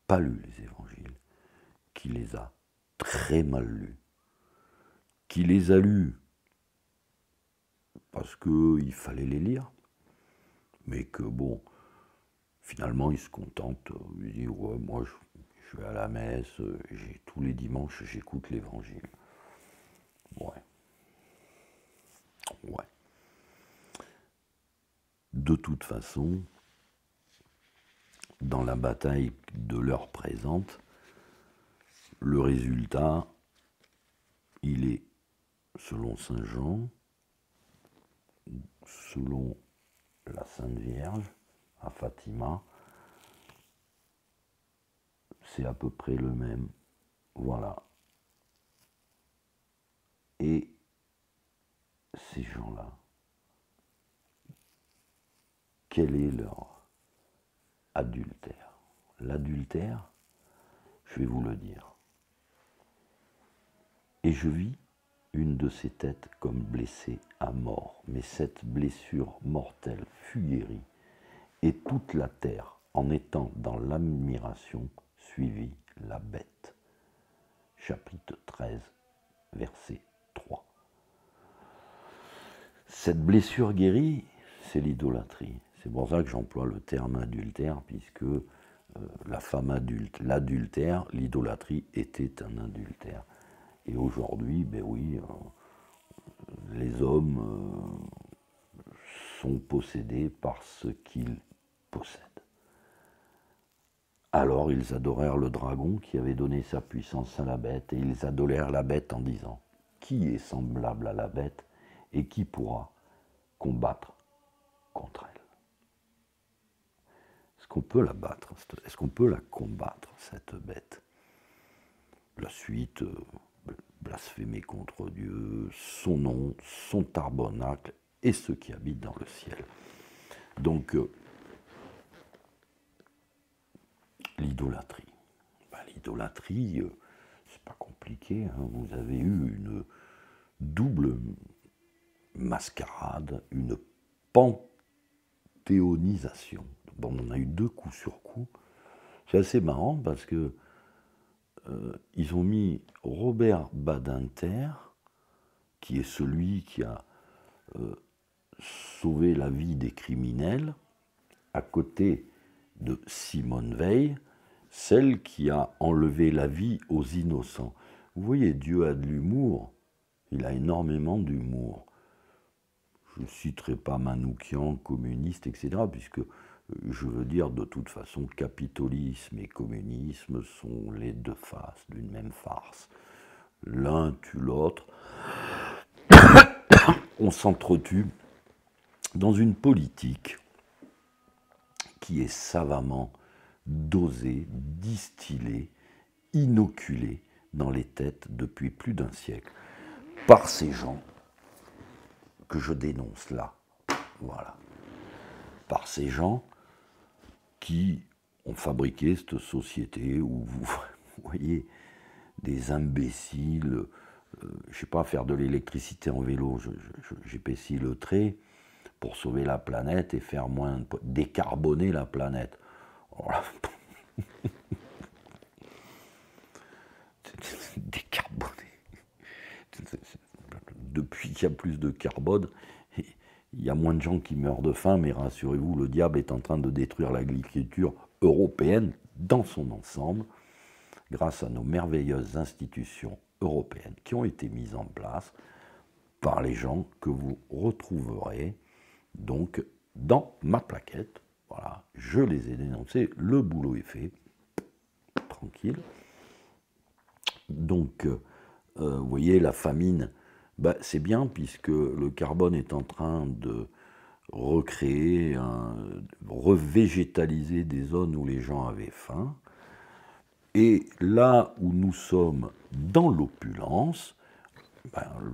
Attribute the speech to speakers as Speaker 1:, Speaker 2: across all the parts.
Speaker 1: pas lu les évangiles, qui les a très mal lus, qui les a lus parce qu'il fallait les lire, mais que bon, finalement il se contente, il dit ouais, moi je vais à la messe, tous les dimanches j'écoute l'évangile. Ouais. Ouais. De toute façon, dans la bataille de l'heure présente, le résultat, il est, selon Saint Jean, selon la Sainte Vierge, à Fatima, c'est à peu près le même. Voilà. Et ces gens-là, quel est leur adultère? L'adultère, je vais vous le dire. Et je vis une de ces têtes comme blessée à mort, mais cette blessure mortelle fut guérie, et toute la terre, en étant dans l'admiration, suivit la bête. Chapitre 13, verset 3. Cette blessure guérie, c'est l'idolâtrie. C'est pour ça que j'emploie le terme adultère, puisque la femme adulte, l'adultère, l'idolâtrie était un adultère. Et aujourd'hui, ben oui, les hommes sont possédés par ce qu'ils possèdent. Alors ils adorèrent le dragon qui avait donné sa puissance à la bête, et ils adorèrent la bête en disant, qui est semblable à la bête et qui pourra combattre contre elle? Est-ce qu'on peut la battre? Est-ce qu'on peut la combattre, cette bête? La suite, blasphémer contre Dieu, son nom, son tabernacle et ceux qui habitent dans le ciel. Donc, l'idolâtrie. L'idolâtrie, c'est pas compliqué. Hein. Vous avez eu une double mascarade, une panthéonisation. Bon, on en a eu deux coups sur coup. C'est assez marrant parce que ils ont mis Robert Badinter, qui est celui qui a sauvé la vie des criminels, à côté de Simone Veil, celle qui a enlevé la vie aux innocents. Vous voyez, Dieu a de l'humour, il a énormément d'humour. Je ne citerai pas Manoukian, communiste, etc., puisque je veux dire, de toute façon, capitalisme et communisme sont les deux faces d'une même farce. L'un tue l'autre, on s'entretue dans une politique qui est savamment dosée, distillée, inoculée dans les têtes depuis plus d'un siècle par ces gens que je dénonce là. Voilà. Par ces gens qui ont fabriqué cette société où vous voyez des imbéciles, je ne sais pas, faire de l'électricité en vélo, j'épaissis le trait, pour sauver la planète et faire moins, décarboner la planète. Voilà. Décarboner. Depuis qu'il y a plus de carbone, il y a moins de gens qui meurent de faim, mais rassurez-vous, le diable est en train de détruire l'agriculture européenne dans son ensemble, grâce à nos merveilleuses institutions européennes qui ont été mises en place par les gens que vous retrouverez donc dans ma plaquette. Voilà, je les ai dénoncés, le boulot est fait, tranquille. Donc, vous voyez, la famine, c'est bien puisque le carbone est en train de recréer, revégétaliser des zones où les gens avaient faim. Et là où nous sommes dans l'opulence,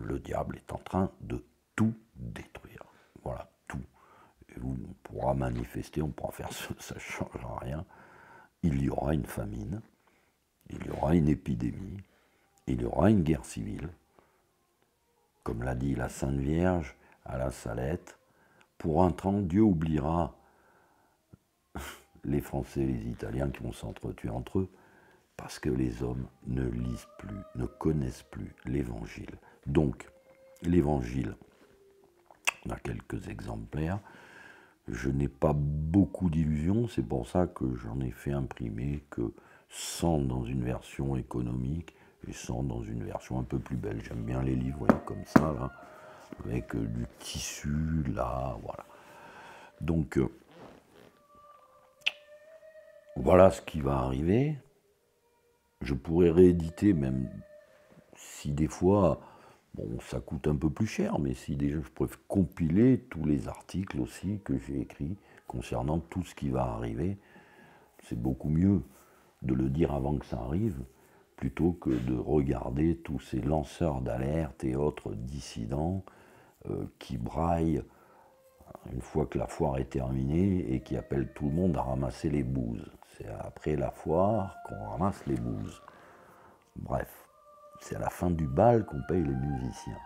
Speaker 1: le diable est en train de tout détruire. Voilà, tout. Et on pourra manifester, on pourra faire ça ne changera rien. Il y aura une famine, il y aura une épidémie, il y aura une guerre civile. Comme l'a dit la Sainte Vierge à la Salette, pour un temps, Dieu oubliera les Français et les Italiens qui vont s'entretuer entre eux, parce que les hommes ne lisent plus, ne connaissent plus l'Évangile. Donc, l'Évangile, on a quelques exemplaires. Je n'ai pas beaucoup d'illusions, c'est pour ça que j'en ai fait imprimer que 100 dans une version économique et 100 dans une version un peu plus belle. J'aime bien les livres, voyez, comme ça, là, avec du tissu, là, voilà. Donc, voilà ce qui va arriver. Je pourrais rééditer, même si des fois, bon, ça coûte un peu plus cher, mais si déjà je pourrais compiler tous les articles aussi que j'ai écrits concernant tout ce qui va arriver. C'est beaucoup mieux de le dire avant que ça arrive, plutôt que de regarder tous ces lanceurs d'alerte et autres dissidents qui braillent une fois que la foire est terminée et qui appellent tout le monde à ramasser les bouses. C'est après la foire qu'on ramasse les bouses. Bref, c'est à la fin du bal qu'on paye les musiciens.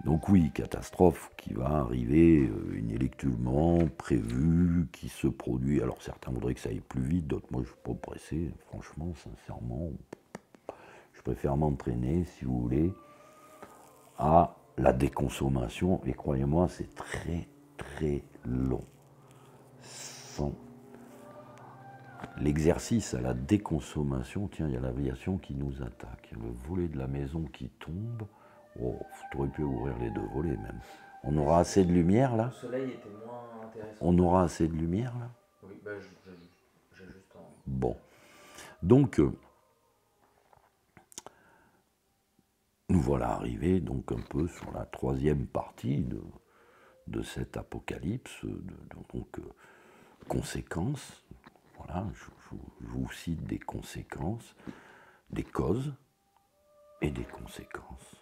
Speaker 1: Donc oui, catastrophe qui va arriver inéluctablement, prévue, qui se produit. Alors certains voudraient que ça aille plus vite, d'autres, moi je ne suis pas pressé, franchement, sincèrement. Je préfère m'entraîner, si vous voulez, à la déconsommation. Et croyez-moi, c'est très très long. Sans l'exercice à la déconsommation, tiens, il y a l'aviation qui nous attaque. Le volet de la maison qui tombe. Oh, tu aurais pu ouvrir les deux volets même. On aura assez de lumière là?
Speaker 2: Le soleil était moins intéressant.
Speaker 1: On aura assez de lumière là?
Speaker 2: Oui, bah, j'ai juste en...
Speaker 1: Bon. Donc, nous voilà arrivés donc un peu sur la troisième partie de cet apocalypse, donc conséquences. Voilà, je vous cite des conséquences, des causes et des conséquences.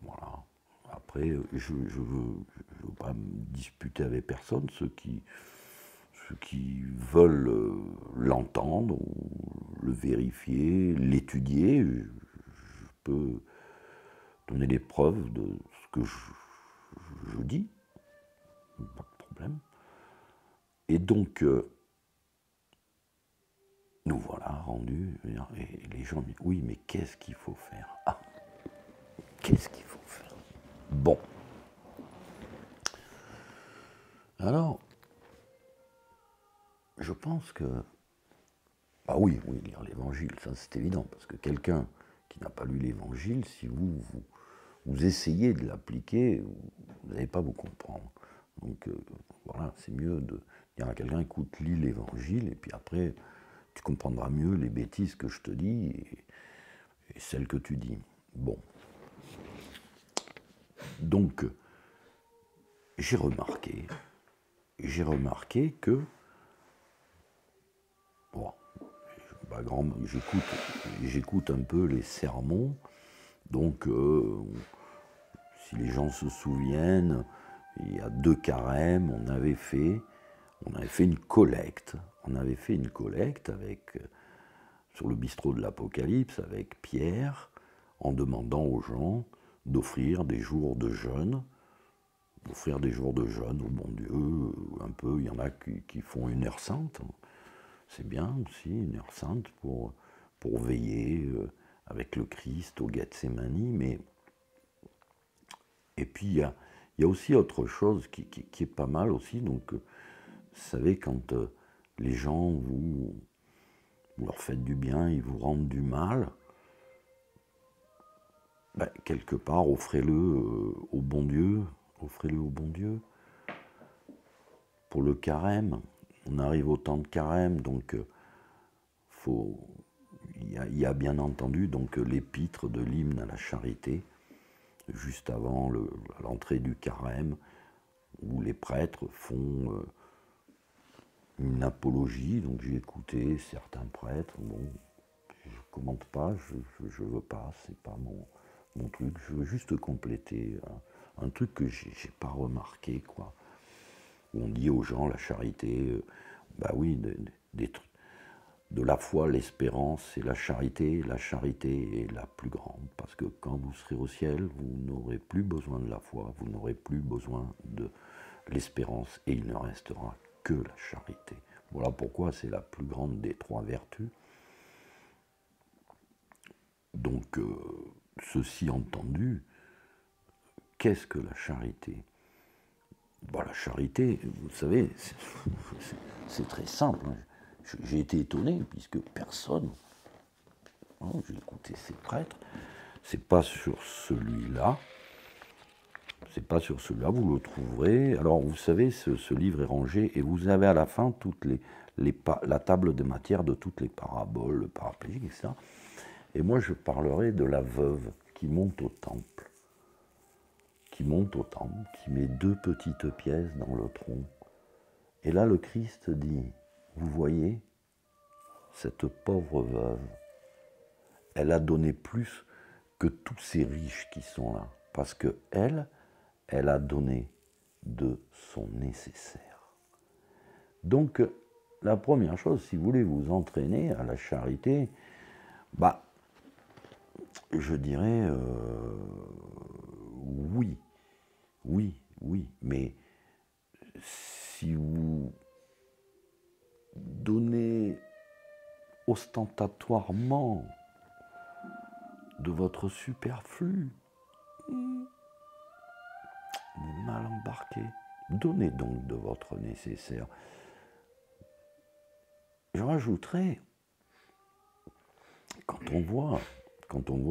Speaker 1: Voilà. Après, je ne veux pas me disputer avec personne, ceux qui veulent l'entendre, ou le vérifier, l'étudier, je peux donner des preuves de ce que je dis, pas de problème. Et donc, nous voilà rendus, et les gens me disent, oui, mais qu'est-ce qu'il faut faire? Ah, qu'est-ce qu'il faut faire? Bon. Alors, je pense que... Ah oui, lire l'Évangile, ça c'est évident, parce que quelqu'un qui n'a pas lu l'Évangile, si vous essayez de l'appliquer, vous n'allez pas vous comprendre. Donc voilà, c'est mieux de dire à quelqu'un, écoute, lis l'Évangile, et puis après, tu comprendras mieux les bêtises que je te dis et celles que tu dis. Bon. Donc, j'ai remarqué que, bon, j'écoute un peu les sermons, donc si les gens se souviennent, il y a 2 carèmes, on avait fait une collecte. On avait fait une collecte sur le bistrot de l'Apocalypse avec Pierre, en demandant aux gens d'offrir des jours de jeûne, au bon Dieu, un peu. Il y en a qui font une heure sainte. C'est bien aussi, une heure sainte pour veiller avec le Christ au Gethsémani, mais... Et puis il y a aussi autre chose qui est pas mal aussi, donc vous savez, quand les gens vous leur faites du bien, ils vous rendent du mal, ben, quelque part offrez-le au bon Dieu, pour le carême. On arrive au temps de carême, donc il y a bien entendu donc l'épître de l'hymne à la charité, juste avant l'entrée du carême, où les prêtres font une apologie. Donc j'ai écouté certains prêtres, bon, je ne commente pas, je veux pas, c'est pas mon truc, je veux juste compléter un truc que j'ai pas remarqué, quoi. Où on dit aux gens la charité, bah oui, de la foi, l'espérance et la charité est la plus grande, parce que quand vous serez au ciel, vous n'aurez plus besoin de la foi, vous n'aurez plus besoin de l'espérance, et il ne restera que la charité. Voilà pourquoi c'est la plus grande des trois vertus. Donc, ceci entendu, qu'est-ce que la charité? Bon, la charité, vous savez, c'est très simple. J'ai été étonné, puisque personne, j'ai écouté ces prêtres, c'est pas sur celui-là, vous le trouverez. Alors, vous savez, ce livre est rangé, et vous avez à la fin la table de matière de toutes les paraboles, le paraplégique, etc. Et moi, je parlerai de la veuve qui monte au temple, qui met 2 petites pièces dans le tronc. Et là, le Christ dit, vous voyez, cette pauvre veuve, elle a donné plus que tous ces riches qui sont là, parce que elle a donné de son nécessaire. Donc, la première chose, si vous voulez vous entraîner à la charité, je dirais oui, mais si vous donnez ostentatoirement de votre superflu, vous êtes mal embarqué. Donnez donc de votre nécessaire. Je rajouterai, quand on voit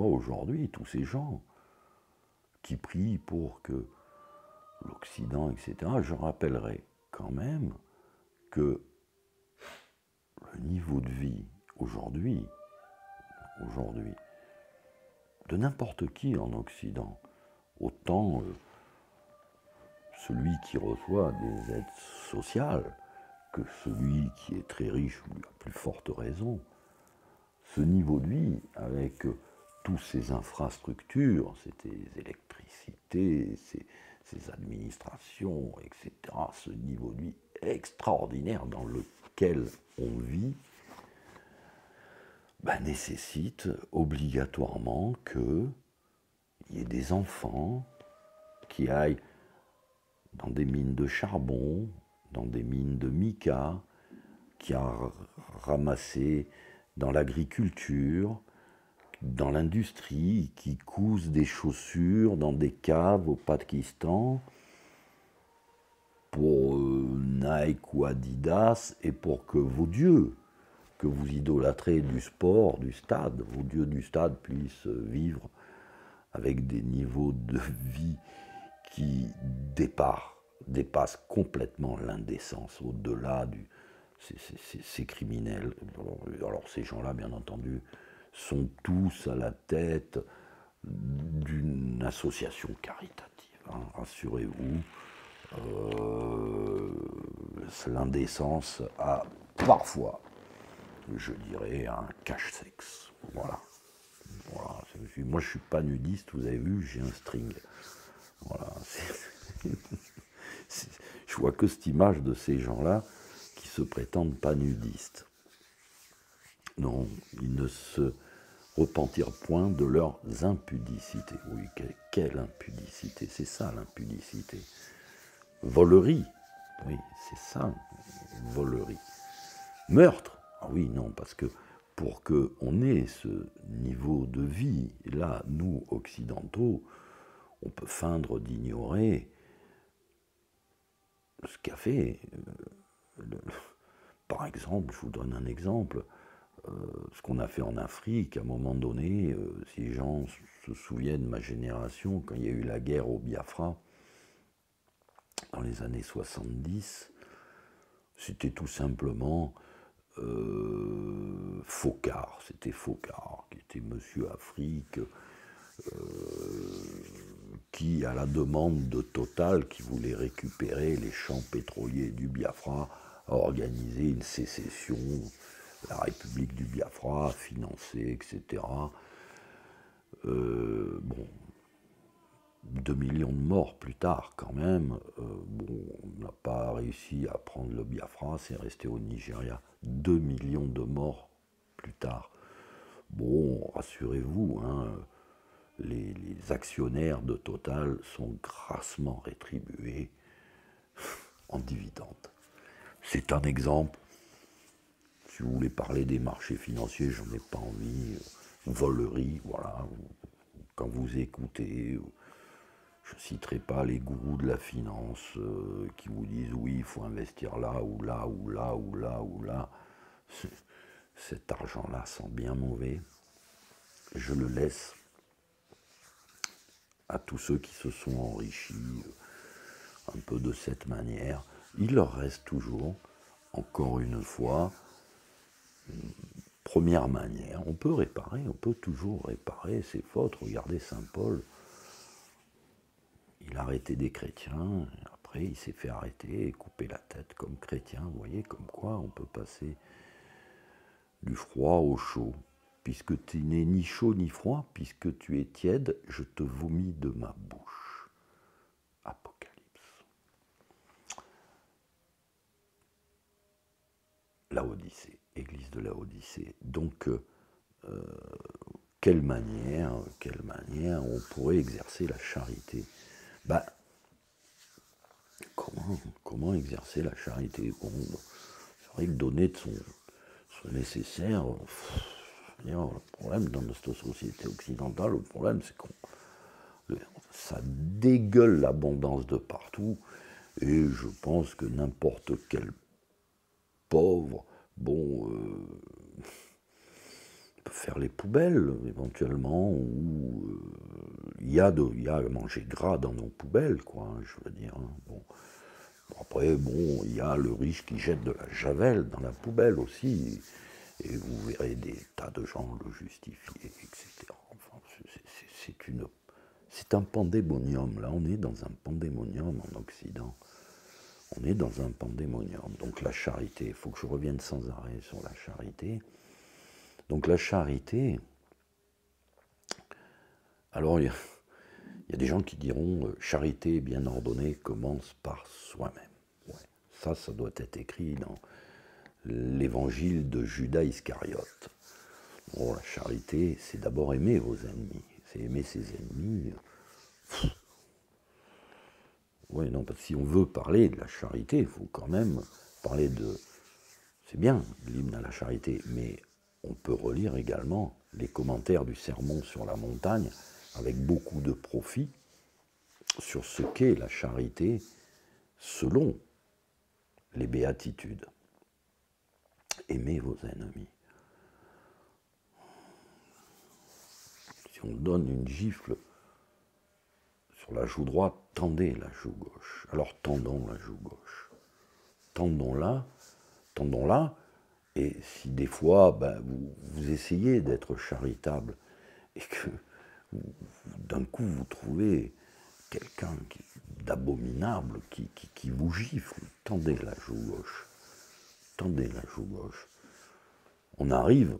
Speaker 1: aujourd'hui tous ces gens qui prient pour que l'Occident, etc., je rappellerai quand même que le niveau de vie aujourd'hui, de n'importe qui en Occident, autant celui qui reçoit des aides sociales que celui qui est très riche ou à plus forte raison, ce niveau de vie avec toutes ces infrastructures, ces électricités, ces administrations, etc., ce niveau de vie extraordinaire dans lequel on vit, nécessite obligatoirement qu'il y ait des enfants qui aillent dans des mines de charbon, dans des mines de mica, qui a ramassé dans l'agriculture, dans l'industrie, qui cousent des chaussures dans des caves au Pakistan pour Nike ou Adidas, et pour que vos dieux, que vous idolâtrez du sport, du stade, vos dieux du stade puissent vivre avec des niveaux de vie qui dépassent complètement l'indécence, au-delà du... C'est criminel. Alors ces gens-là, bien entendu, sont tous à la tête d'une association caritative, hein, rassurez-vous. L'indécence a parfois, je dirais, un cache-sexe. Voilà. Moi, je suis pas nudiste, vous avez vu, j'ai un string. Voilà. Je vois que cette image de ces gens-là qui se prétendent pas nudistes. Non, ils ne se repentirent point de leurs impudicités. Oui, quelle impudicité, c'est ça l'impudicité. Volerie, oui, c'est ça, volerie. Meurtre, ah oui, non, parce que pour qu'on ait ce niveau de vie, là, nous, occidentaux, on peut feindre d'ignorer ce qu'a fait, par exemple, je vous donne un exemple, ce qu'on a fait en Afrique, à un moment donné, si les gens se souviennent de ma génération, quand il y a eu la guerre au Biafra, dans les années 70, c'était tout simplement Focard, qui était Monsieur Afrique, qui, à la demande de Total, qui voulait récupérer les champs pétroliers du Biafra, a organisé une sécession, la République du Biafra, financée, etc. 2 millions de morts plus tard, quand même. On n'a pas réussi à prendre le Biafra, c'est resté au Nigeria. 2 millions de morts plus tard. Bon, rassurez-vous, hein, les actionnaires de Total sont grassement rétribués en dividendes. C'est un exemple. Si vous voulez parler des marchés financiers, j'en ai pas envie. Volerie, voilà. Quand vous écoutez, je ne citerai pas les gourous de la finance qui vous disent oui, il faut investir là, ou là, ou là, ou là, ou là. Cet argent-là sent bien mauvais. Je le laisse à tous ceux qui se sont enrichis un peu de cette manière. Il leur reste toujours, encore une fois, une première manière. On peut réparer, on peut toujours réparer ses fautes. Regardez Saint Paul, il a arrêté des chrétiens, après il s'est fait arrêter et couper la tête comme chrétien. Vous voyez, comme quoi on peut passer du froid au chaud. Puisque tu n'es ni chaud ni froid, puisque tu es tiède, je te vomis de ma bouche. Apocalypse. Laodicée, église de Laodicée. Donc, quelle manière on pourrait exercer la charité? Ben, comment exercer la charité? Bon, c'est vrai que donner de son nécessaire. Le problème dans notre société occidentale, le problème c'est qu'on ça dégueule l'abondance de partout, et je pense que n'importe quel pauvre, bon, peut faire les poubelles éventuellement, ou il y a à manger gras dans nos poubelles, quoi, je veux dire. Hein, bon. Après, bon, il y a le riche qui jette de la javel dans la poubelle aussi, et vous verrez des tas de gens le justifier, etc. Enfin, c'est un pandémonium. Là, on est dans un pandémonium en Occident. On est dans un pandémonium. Donc la charité, il faut que je revienne sans arrêt sur la charité. Donc la charité, alors il y a des gens qui diront charité bien ordonnée commence par soi-même. Ouais, ça doit être écrit dans l'évangile de Judas Iscariote. Bon, la charité, c'est d'abord aimer vos ennemis. C'est aimer ses ennemis. Oui, non, parce que si on veut parler de la charité, il faut quand même parler de... C'est bien, l'hymne à la charité, mais on peut relire également les commentaires du Sermon sur la montagne avec beaucoup de profit sur ce qu'est la charité selon les béatitudes. Aimez vos ennemis. Si on donne une gifle sur la joue droite, tendez la joue gauche. Alors tendons la joue gauche. Tendons-la, et si des fois vous essayez d'être charitable et que d'un coup vous trouvez quelqu'un d'abominable qui vous gifle, tendez la joue gauche. Tendez la joue gauche. On arrive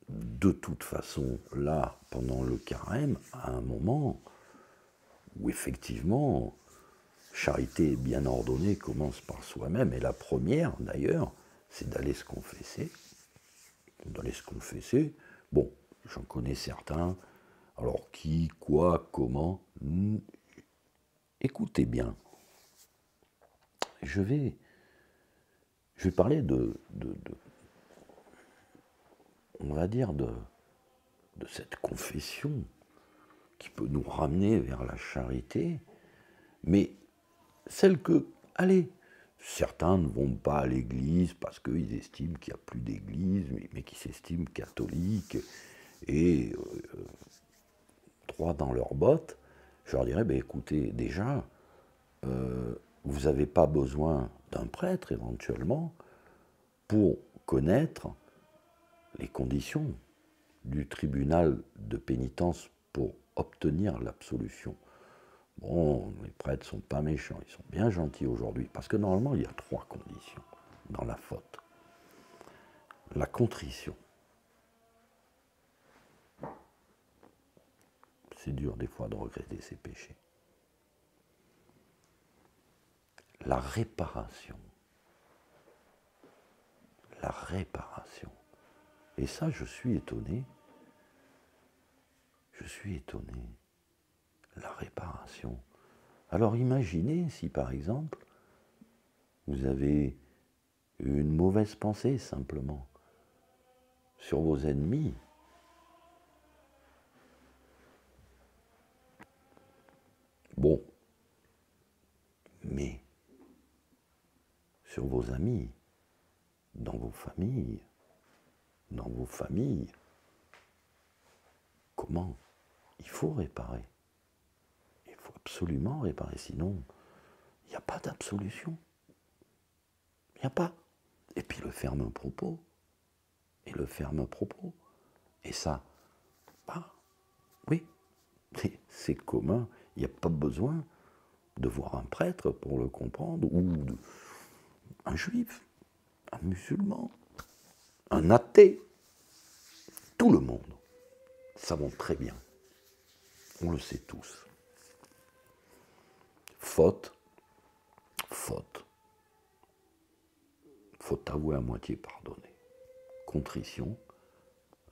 Speaker 1: de toute façon là, pendant le carême, à un moment où effectivement, charité bien ordonnée commence par soi-même, et la première d'ailleurs, c'est d'aller se confesser. D'aller se confesser. Bon, j'en connais certains. Alors qui, quoi, comment? Écoutez bien. Je vais parler on va dire, de cette confession qui peut nous ramener vers la charité, mais celle que, allez, certains ne vont pas à l'église parce qu'ils estiment qu'il n'y a plus d'église, mais qui s'estiment catholiques et droit dans leurs bottes. Je leur dirais, écoutez, déjà, vous n'avez pas besoin d'un prêtre éventuellement pour connaître les conditions du tribunal de pénitence pour obtenir l'absolution. Bon, les prêtres ne sont pas méchants, ils sont bien gentils aujourd'hui, parce que normalement, il y a 3 conditions dans la faute. La contrition. C'est dur des fois de regretter ses péchés. La réparation. La réparation. Et ça, je suis étonné. Je suis étonné. La réparation. Alors imaginez si par exemple, vous avez une mauvaise pensée simplement sur vos ennemis. Bon, mais sur vos amis, dans vos familles, comment? Il faut réparer. Il faut absolument réparer, sinon il n'y a pas d'absolution. Il n'y a pas. Et puis le ferme propos. Et le ferme propos. Et ça, bah, oui, c'est commun. Il n'y a pas besoin de voir un prêtre pour le comprendre, ou un juif, un musulman, un athée. Tout le monde savons très bien. On le sait tous. Faute, faute. Faute avouée à moitié pardonnée. Contrition,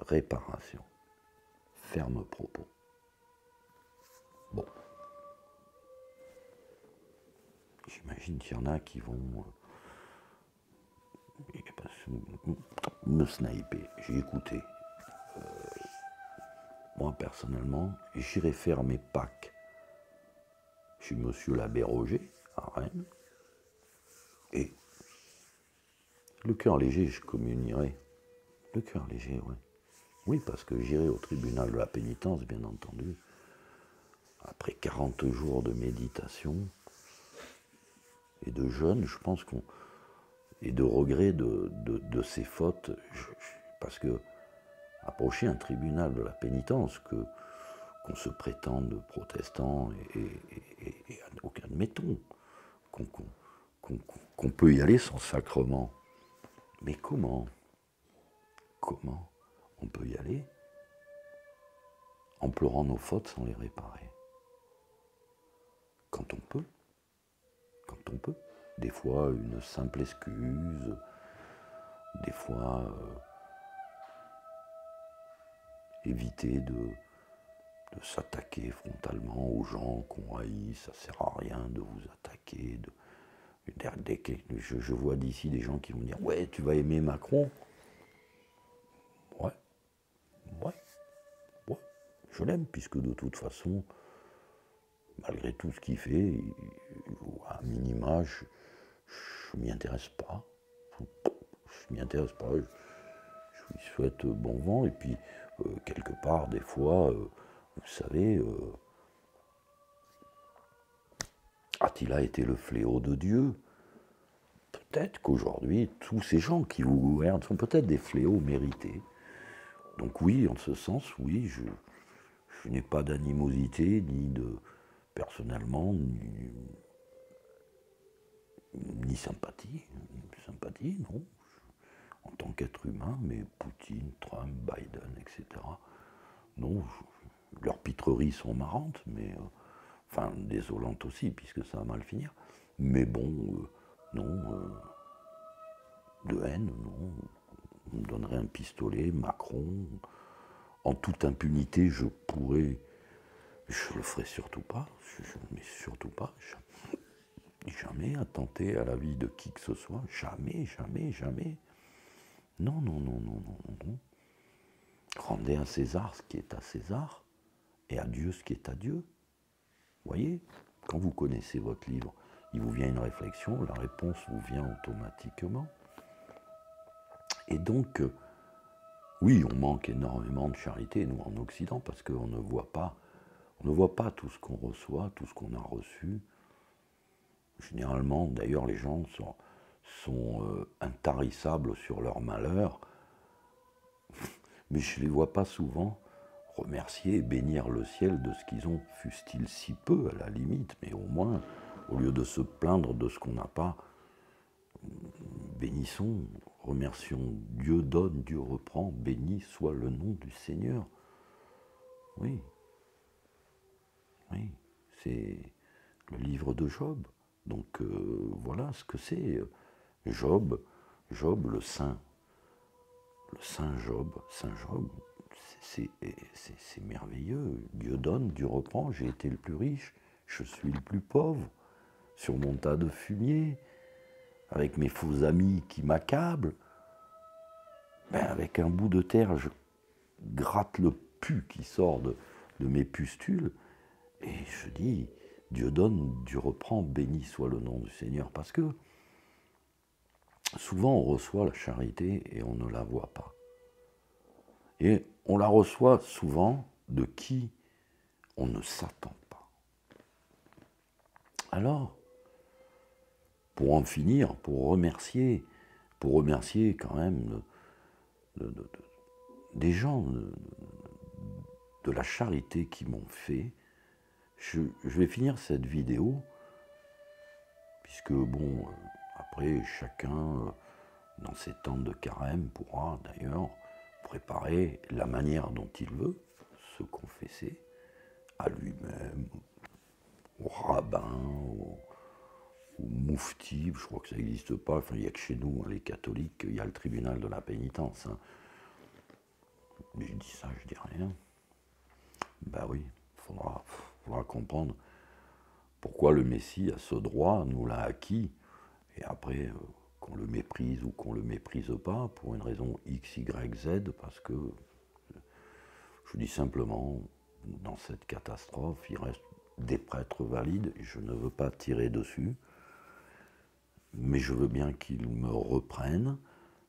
Speaker 1: réparation, ferme propos. Bon. J'imagine qu'il y en a qui vont me sniper. J'ai écouté. Moi, personnellement, j'irai faire mes Pâques chez Monsieur l'abbé Roger, à Rennes. Et le cœur léger, je communierai. Le cœur léger, oui. Oui, parce que j'irai au tribunal de la pénitence, bien entendu. Après 40 jours de méditation et de jeûne, je pense qu'on... et de regret de ses fautes, parce que approcher un tribunal de la pénitence, qu'on se prétende protestant, et admettons qu'on peut y aller sans sacrement. Mais comment on peut y aller en pleurant nos fautes sans les réparer? Quand on peut. Des fois, une simple excuse, des fois, éviter de s'attaquer frontalement aux gens qu'on haït, ça sert à rien de vous attaquer. Je vois d'ici des gens qui vont dire « Ouais, tu vas aimer Macron ». Ouais, je l'aime, puisque de toute façon, malgré tout ce qu'il fait, à minima, je ne m'y intéresse pas. Je lui souhaite bon vent, et puis, quelque part, des fois, vous savez, a-t-il été le fléau de Dieu? Peut-être qu'aujourd'hui, tous ces gens qui vous gouvernent sont peut-être des fléaux mérités. Donc oui, en ce sens, oui, je n'ai pas d'animosité, personnellement, ni sympathie. Sympathie, non. En tant qu'être humain, mais Poutine, Trump, Biden, etc. Non, leurs pitreries sont marrantes, mais... enfin, désolantes aussi, puisque ça va mal finir. Mais bon, non. De haine, non. On me donnerait un pistolet, Macron. En toute impunité, je pourrais... Je le ferai surtout pas. Mais surtout pas. Jamais attenter à la vie de qui que ce soit. Jamais, jamais, jamais. Non. Rendez à César ce qui est à César, et à Dieu ce qui est à Dieu. Voyez, quand vous connaissez votre livre, il vous vient une réflexion, la réponse vous vient automatiquement. Et donc, oui, on manque énormément de charité, nous, en Occident, parce qu'on ne voit pas tout ce qu'on reçoit, tout ce qu'on a reçu. Généralement, d'ailleurs, les gens sont intarissables sur leur malheur, mais je ne les vois pas souvent remercier et bénir le ciel de ce qu'ils ont, fût-il si peu à la limite, mais au moins, au lieu de se plaindre de ce qu'on n'a pas, bénissons, remercions. Dieu donne, Dieu reprend, béni soit le nom du Seigneur. Oui, c'est le livre de Job. Donc voilà ce que c'est. Job, le saint Job, c'est merveilleux. Dieu donne, Dieu reprend. J'ai été le plus riche, je suis le plus pauvre, sur mon tas de fumier. avec mes faux amis qui m'accablent, ben avec un bout de terre, je gratte le pu qui sort de mes pustules et je dis, Dieu donne, Dieu reprend, béni soit le nom du Seigneur. Parce que souvent on reçoit la charité et on ne la voit pas. Et on la reçoit souvent de qui on ne s'attend pas. Alors, pour en finir, pour remercier quand même des gens de la charité qui m'ont fait, je vais finir cette vidéo, puisque bon, après chacun, dans ses temps de carême, pourra d'ailleurs préparer la manière dont il veut se confesser à lui-même, au rabbin, au moufti, je crois que ça n'existe pas, enfin il n'y a que chez nous, hein, les catholiques, il y a le tribunal de la pénitence. Hein. Mais je dis ça, je dis rien. Ben oui, il faudra comprendre pourquoi le Messie a ce droit, nous l'a acquis, et après, qu'on le méprise ou qu'on le méprise pas, pour une raison X, Y, Z, parce que, je dis simplement, dans cette catastrophe, il reste des prêtres valides, et je ne veux pas tirer dessus, mais je veux bien qu'ils me reprennent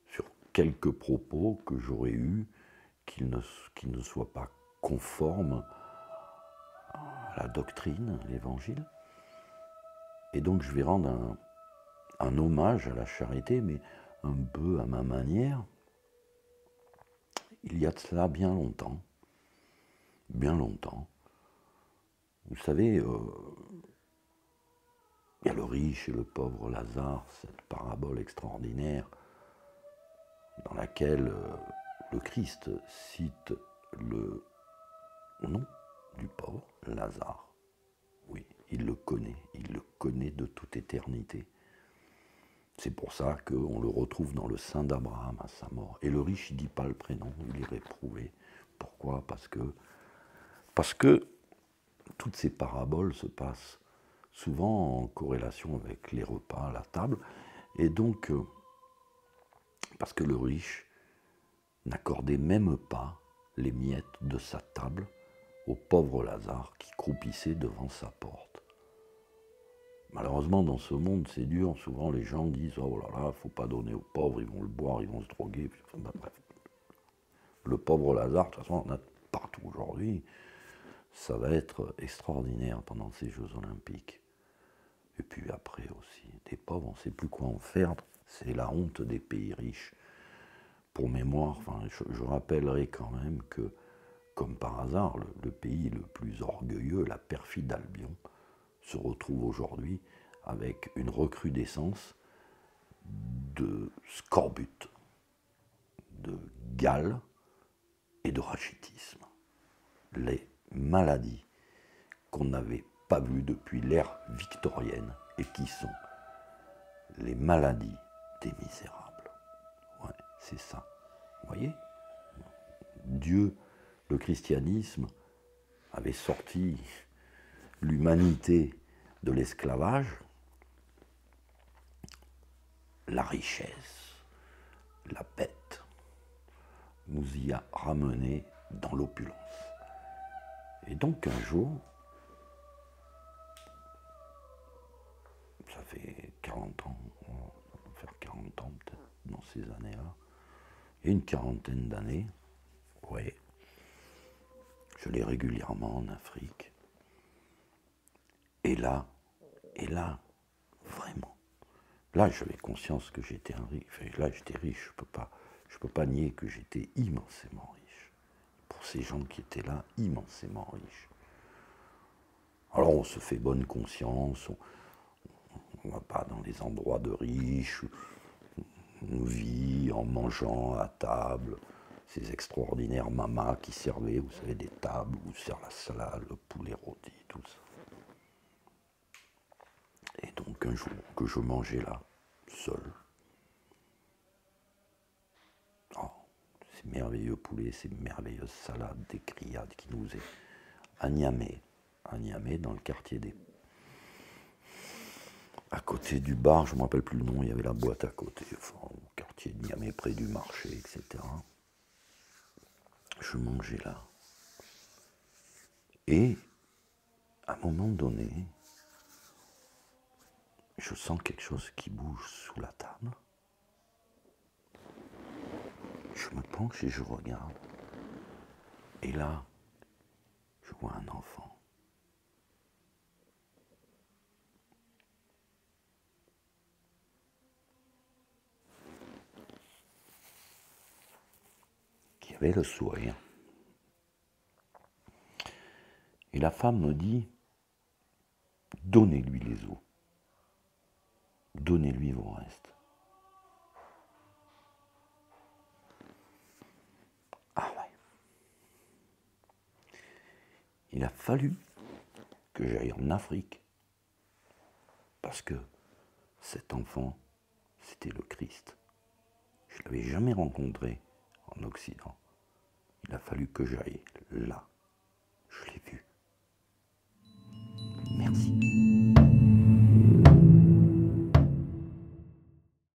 Speaker 1: sur quelques propos que j'aurais eus, qu'ils ne soient pas conformes à la doctrine, l'évangile. Et donc je vais rendre un hommage à la charité, mais un peu à ma manière. Il y a de cela bien longtemps, vous savez, il y a le riche et le pauvre Lazare, cette parabole extraordinaire dans laquelle le Christ cite le nom du pauvre Lazare. Oui, il le connaît de toute éternité. C'est pour ça qu'on le retrouve dans le sein d'Abraham à sa mort. Et le riche, il ne dit pas le prénom, il est réprouvé. Pourquoi ? Parce que toutes ces paraboles se passent souvent en corrélation avec les repas à la table. Et donc, parce que le riche n'accordait même pas les miettes de sa table au pauvre Lazare qui croupissait devant sa porte. Malheureusement, dans ce monde, c'est dur. Souvent, les gens disent « Oh là là, il ne faut pas donner aux pauvres, ils vont le boire, ils vont se droguer. » Bref. Le pauvre Lazare, de toute façon, on en a partout aujourd'hui. Ça va être extraordinaire pendant ces Jeux Olympiques. Et puis après aussi, des pauvres, on ne sait plus quoi en faire. C'est la honte des pays riches. Pour mémoire, enfin, je rappellerai quand même que, comme par hasard, le pays le plus orgueilleux, la perfide Albion, se retrouve aujourd'hui avec une recrudescence de scorbut, de gale et de rachitisme. Les maladies qu'on n'avait pas vues depuis l'ère victorienne et qui sont les maladies des misérables. Ouais, c'est ça. Vous voyez ? Dieu, le christianisme, avait sorti l'humanité de l'esclavage, la richesse, la bête, nous y a ramenés dans l'opulence. Et donc un jour, ça fait 40 ans, on va faire 40 ans peut-être dans ces années-là, et une quarantaine d'années, oui, je l'ai régulièrement en Afrique. Et là, vraiment, là j'avais conscience que j'étais un riche, enfin, là j'étais riche, je peux pas nier que j'étais immensément riche. Pour ces gens qui étaient là, immensément riches. Alors on se fait bonne conscience, on ne va pas dans les endroits de riches, on vit en mangeant à table, ces extraordinaires mamas qui servaient, vous savez, des tables où sert la salade, le poulet rôti, tout ça. Et donc un jour que je mangeais là, seul, oh, ces merveilleux poulets, ces merveilleuses salades, des grillades qui nous est à Niamey, dans le quartier des... à côté du bar, je ne me rappelle plus le nom, il y avait la boîte à côté, enfin, au quartier de Niamey, près du marché, etc. Je mangeais là. Et, à un moment donné, je sens quelque chose qui bouge sous la table. Je me penche et je regarde. Et là, je vois un enfant. Qui avait le sourire. Et la femme me dit, donnez-lui les os. Donnez-lui vos restes. Ah ouais. Il a fallu que j'aille en Afrique. Parce que cet enfant, c'était le Christ. Je ne l'avais jamais rencontré en Occident. Il a fallu que j'aille là. Je l'ai vu.